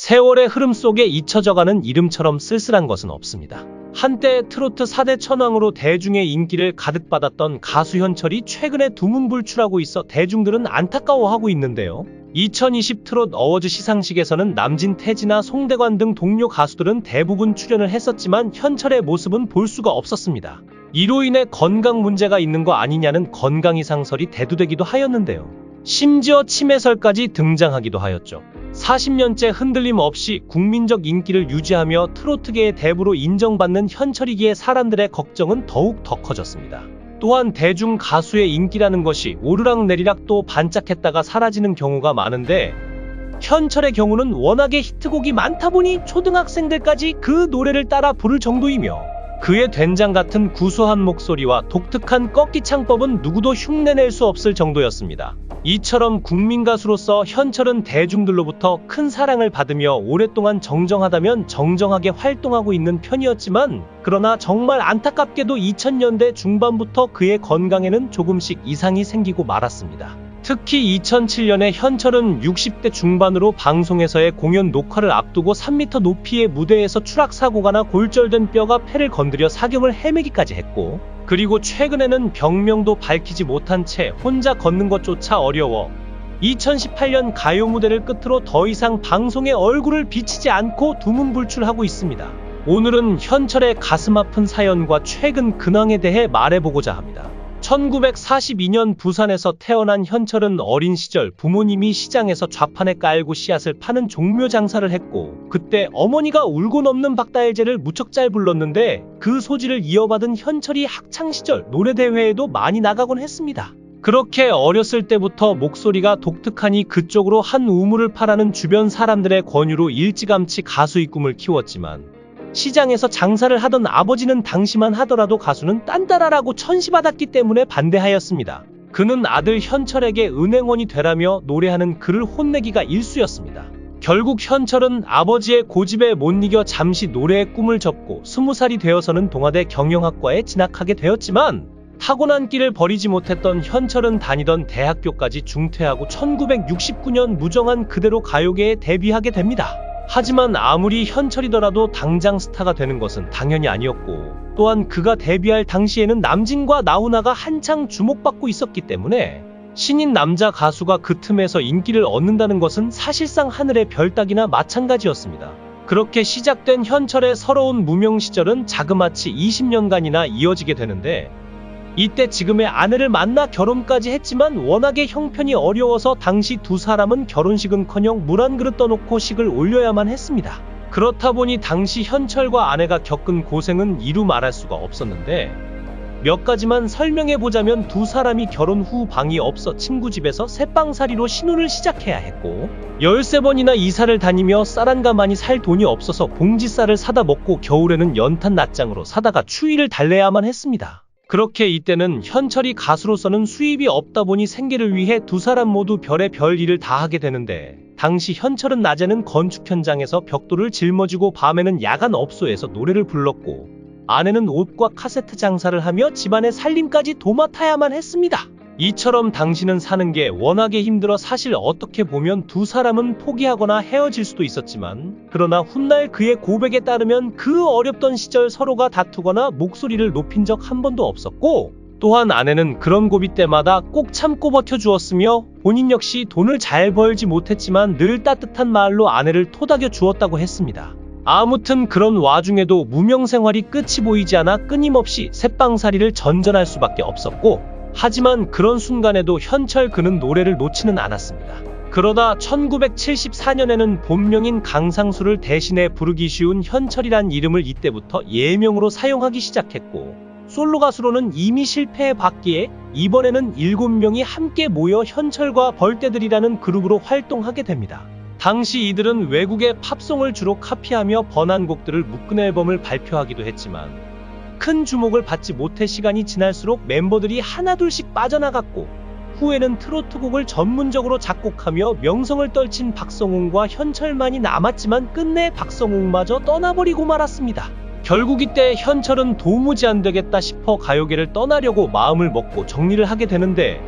세월의 흐름 속에 잊혀져가는 이름처럼 쓸쓸한 것은 없습니다. 한때 트로트 4대 천왕으로 대중의 인기를 가득 받았던 가수 현철이 최근에 두문불출하고 있어 대중들은 안타까워하고 있는데요. 2020 트롯 어워즈 시상식에서는 남진, 태진아, 송대관 등 동료 가수들은 대부분 출연을 했었지만 현철의 모습은 볼 수가 없었습니다. 이로 인해 건강 문제가 있는 거 아니냐는 건강 이상설이 대두되기도 하였는데요. 심지어 치매설까지 등장하기도 하였죠. 40년째 흔들림 없이 국민적 인기를 유지하며 트로트계의 대부로 인정받는 현철이기에 사람들의 걱정은 더욱 더 커졌습니다. 또한 대중 가수의 인기라는 것이 오르락내리락 또 반짝했다가 사라지는 경우가 많은데, 현철의 경우는 워낙에 히트곡이 많다 보니 초등학생들까지 그 노래를 따라 부를 정도이며, 그의 된장같은 구수한 목소리와 독특한 꺾기 창법은 누구도 흉내낼 수 없을 정도였습니다. 이처럼 국민가수로서 현철은 대중들로부터 큰 사랑을 받으며 오랫동안 정정하다면 정정하게 활동하고 있는 편이었지만, 그러나 정말 안타깝게도 2000년대 중반부터 그의 건강에는 조금씩 이상이 생기고 말았습니다. 특히 2007년에 현철은 60대 중반으로 방송에서의 공연 녹화를 앞두고 3m 높이의 무대에서 추락사고가 나 골절된 뼈가 폐를 건드려 사경을 헤매기까지 했고, 그리고 최근에는 병명도 밝히지 못한 채 혼자 걷는 것조차 어려워 2018년 가요 무대를 끝으로 더 이상 방송에 얼굴을 비치지 않고 두문불출하고 있습니다. 오늘은 현철의 가슴 아픈 사연과 최근 근황에 대해 말해보고자 합니다. 1942년 부산에서 태어난 현철은 어린 시절 부모님이 시장에서 좌판에 깔고 씨앗을 파는 종묘 장사를 했고, 그때 어머니가 울고 넘는 박다일제를 무척 잘 불렀는데 그 소질을 이어받은 현철이 학창시절 노래대회에도 많이 나가곤 했습니다. 그렇게 어렸을 때부터 목소리가 독특하니 그쪽으로 한 우물을 파라는 주변 사람들의 권유로 일찌감치 가수의 꿈을 키웠지만, 시장에서 장사를 하던 아버지는 당시만 하더라도 가수는 딴따라라고 천시받았기 때문에 반대하였습니다. 그는 아들 현철에게 은행원이 되라며 노래하는 그를 혼내기가 일쑤였습니다. 결국 현철은 아버지의 고집에 못 이겨 잠시 노래의 꿈을 접고 20살이 되어서는 동아대 경영학과에 진학하게 되었지만, 타고난 길을 버리지 못했던 현철은 다니던 대학교까지 중퇴하고 1969년 무정한 그대로 가요계에 데뷔하게 됩니다. 하지만 아무리 현철이더라도 당장 스타가 되는 것은 당연히 아니었고, 또한 그가 데뷔할 당시에는 남진과 나훈아가 한창 주목받고 있었기 때문에 신인 남자 가수가 그 틈에서 인기를 얻는다는 것은 사실상 하늘의 별 따기나 마찬가지였습니다. 그렇게 시작된 현철의 서러운 무명 시절은 자그마치 20년간이나 이어지게 되는데, 이때 지금의 아내를 만나 결혼까지 했지만 워낙에 형편이 어려워서 당시 두 사람은 결혼식은커녕 물 한 그릇 떠놓고 식을 올려야만 했습니다. 그렇다 보니 당시 현철과 아내가 겪은 고생은 이루 말할 수가 없었는데, 몇 가지만 설명해보자면 두 사람이 결혼 후 방이 없어 친구 집에서 새빵살이로 신혼을 시작해야 했고, 13번이나 이사를 다니며 쌀 한 가마니 살 돈이 없어서 봉지쌀을 사다 먹고 겨울에는 연탄 낫장으로 사다가 추위를 달래야만 했습니다. 그렇게 이때는 현철이 가수로서는 수입이 없다 보니 생계를 위해 두 사람 모두 별의 별 일을 다 하게 되는데, 당시 현철은 낮에는 건축 현장에서 벽돌을 짊어지고 밤에는 야간 업소에서 노래를 불렀고, 아내는 옷과 카세트 장사를 하며 집안의 살림까지 도맡아야만 했습니다. 이처럼 당시는 사는 게 워낙에 힘들어 사실 어떻게 보면 두 사람은 포기하거나 헤어질 수도 있었지만, 그러나 훗날 그의 고백에 따르면 그 어렵던 시절 서로가 다투거나 목소리를 높인 적 한 번도 없었고, 또한 아내는 그런 고비 때마다 꼭 참고 버텨주었으며 본인 역시 돈을 잘 벌지 못했지만 늘 따뜻한 말로 아내를 토닥여 주었다고 했습니다. 아무튼 그런 와중에도 무명 생활이 끝이 보이지 않아 끊임없이 새빵살이를 전전할 수밖에 없었고, 하지만 그런 순간에도 현철 그는 노래를 놓지는 않았습니다. 그러다 1974년에는 본명인 강상수를 대신해 부르기 쉬운 현철이란 이름을 이때부터 예명으로 사용하기 시작했고, 솔로 가수로는 이미 실패해봤기에 이번에는 7명이 함께 모여 현철과 벌떼들이라는 그룹으로 활동하게 됩니다. 당시 이들은 외국의 팝송을 주로 카피하며 번안곡들을 묶은 앨범을 발표하기도 했지만, 큰 주목을 받지 못해 시간이 지날수록 멤버들이 하나둘씩 빠져나갔고, 후에는 트로트곡을 전문적으로 작곡하며 명성을 떨친 박성웅과 현철만이 남았지만 끝내 박성웅마저 떠나버리고 말았습니다. 결국 이때 현철은 도무지 안되겠다 싶어 가요계를 떠나려고 마음을 먹고 정리를 하게 되는데,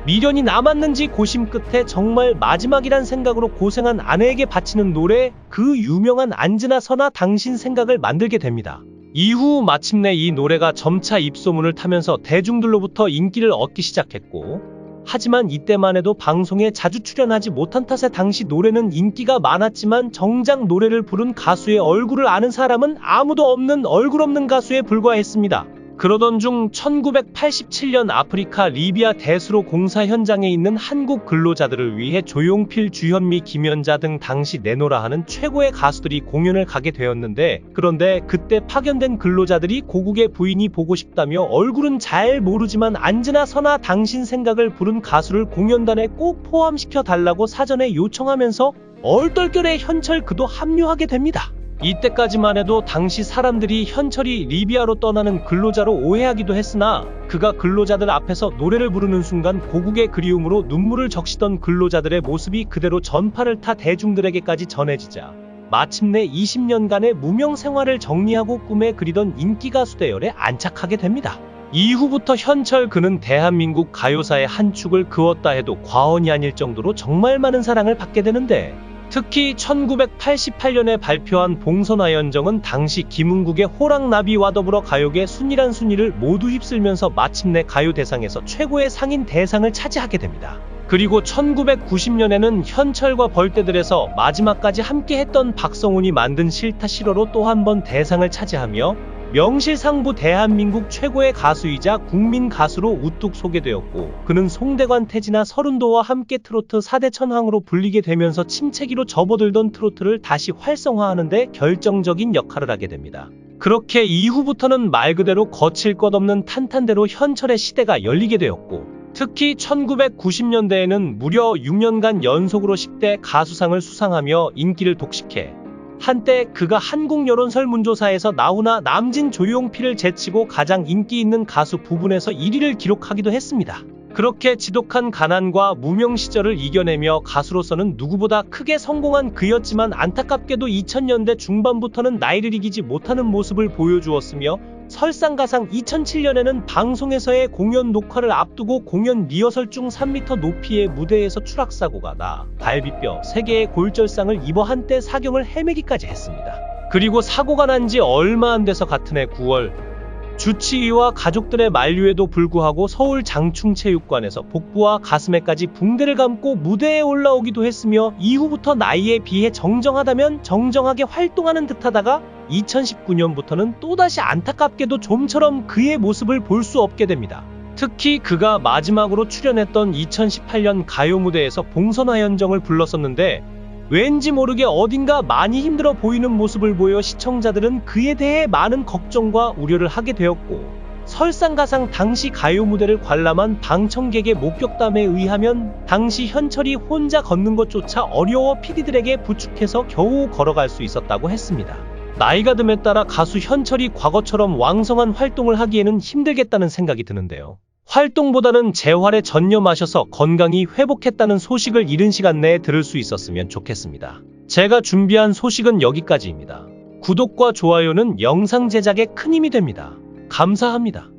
미련이 남았는지 고심 끝에 정말 마지막이란 생각으로 고생한 아내에게 바치는 노래, 그 유명한 앉으나 서나 당신 생각을 만들게 됩니다. 이후 마침내 이 노래가 점차 입소문을 타면서 대중들로부터 인기를 얻기 시작했고, 하지만 이때만 해도 방송에 자주 출연하지 못한 탓에 당시 노래는 인기가 많았지만 정작 노래를 부른 가수의 얼굴을 아는 사람은 아무도 없는 얼굴 없는 가수에 불과했습니다. 그러던 중 1987년 아프리카 리비아 대수로 공사 현장에 있는 한국 근로자들을 위해 조용필, 주현미, 김연자 등 당시 내노라 하는 최고의 가수들이 공연을 가게 되었는데, 그런데 그때 파견된 근로자들이 고국의 부인이 보고 싶다며 얼굴은 잘 모르지만 앉으나 서나 당신 생각을 부른 가수를 공연단에 꼭 포함시켜 달라고 사전에 요청하면서 얼떨결에 현철 그도 합류하게 됩니다. 이때까지만 해도 당시 사람들이 현철이 리비아로 떠나는 근로자로 오해하기도 했으나, 그가 근로자들 앞에서 노래를 부르는 순간 고국의 그리움으로 눈물을 적시던 근로자들의 모습이 그대로 전파를 타 대중들에게까지 전해지자 마침내 20년간의 무명 생활을 정리하고 꿈에 그리던 인기 가수 대열에 안착하게 됩니다. 이후부터 현철 그는 대한민국 가요사의 한 축을 그었다 해도 과언이 아닐 정도로 정말 많은 사랑을 받게 되는데, 특히 1988년에 발표한 봉선화연정은 당시 김은국의 호랑나비와 더불어 가요계 순위란 순위를 모두 휩쓸면서 마침내 가요대상에서 최고의 상인 대상을 차지하게 됩니다. 그리고 1990년에는 현철과 벌떼들에서 마지막까지 함께했던 박성훈이 만든 싫다 싫어로 또 한 번 대상을 차지하며 명실상부 대한민국 최고의 가수이자 국민 가수로 우뚝 소개되었고, 그는 송대관, 태진아, 서른도와 함께 트로트 4대 천왕으로 불리게 되면서 침체기로 접어들던 트로트를 다시 활성화하는 데 결정적인 역할을 하게 됩니다. 그렇게 이후부터는 말 그대로 거칠 것 없는 탄탄대로 현철의 시대가 열리게 되었고, 특히 1990년대에는 무려 6년간 연속으로 10대 가수상을 수상하며 인기를 독식해 한때 그가 한국 여론 설문조사에서 나훈아, 남진, 조용필을 제치고 가장 인기 있는 가수 부분에서 1위를 기록하기도 했습니다. 그렇게 지독한 가난과 무명 시절을 이겨내며 가수로서는 누구보다 크게 성공한 그였지만, 안타깝게도 2000년대 중반부터는 나이를 이기지 못하는 모습을 보여주었으며, 설상가상 2007년에는 방송에서의 공연 녹화를 앞두고 공연 리허설 중 3m 높이의 무대에서 추락사고가 나 갈비뼈 3개의 골절상을 입어 한때 사경을 헤매기까지 했습니다. 그리고 사고가 난 지 얼마 안 돼서 같은 해 9월 주치의와 가족들의 만류에도 불구하고 서울 장충체육관에서 복부와 가슴에까지 붕대를 감고 무대에 올라오기도 했으며, 이후부터 나이에 비해 정정하다면 정정하게 활동하는 듯하다가 2019년부터는 또다시 안타깝게도 좀처럼 그의 모습을 볼 수 없게 됩니다. 특히 그가 마지막으로 출연했던 2018년 가요 무대에서 봉선화연정을 불렀었는데, 왠지 모르게 어딘가 많이 힘들어 보이는 모습을 보여 시청자들은 그에 대해 많은 걱정과 우려를 하게 되었고, 설상가상 당시 가요 무대를 관람한 방청객의 목격담에 의하면 당시 현철이 혼자 걷는 것조차 어려워 PD들에게 부축해서 겨우 걸어갈 수 있었다고 했습니다. 나이가 듦에 따라 가수 현철이 과거처럼 왕성한 활동을 하기에는 힘들겠다는 생각이 드는데요. 활동보다는 재활에 전념하셔서 건강이 회복했다는 소식을 이른 시간 내에 들을 수 있었으면 좋겠습니다. 제가 준비한 소식은 여기까지입니다. 구독과 좋아요는 영상 제작에 큰 힘이 됩니다. 감사합니다.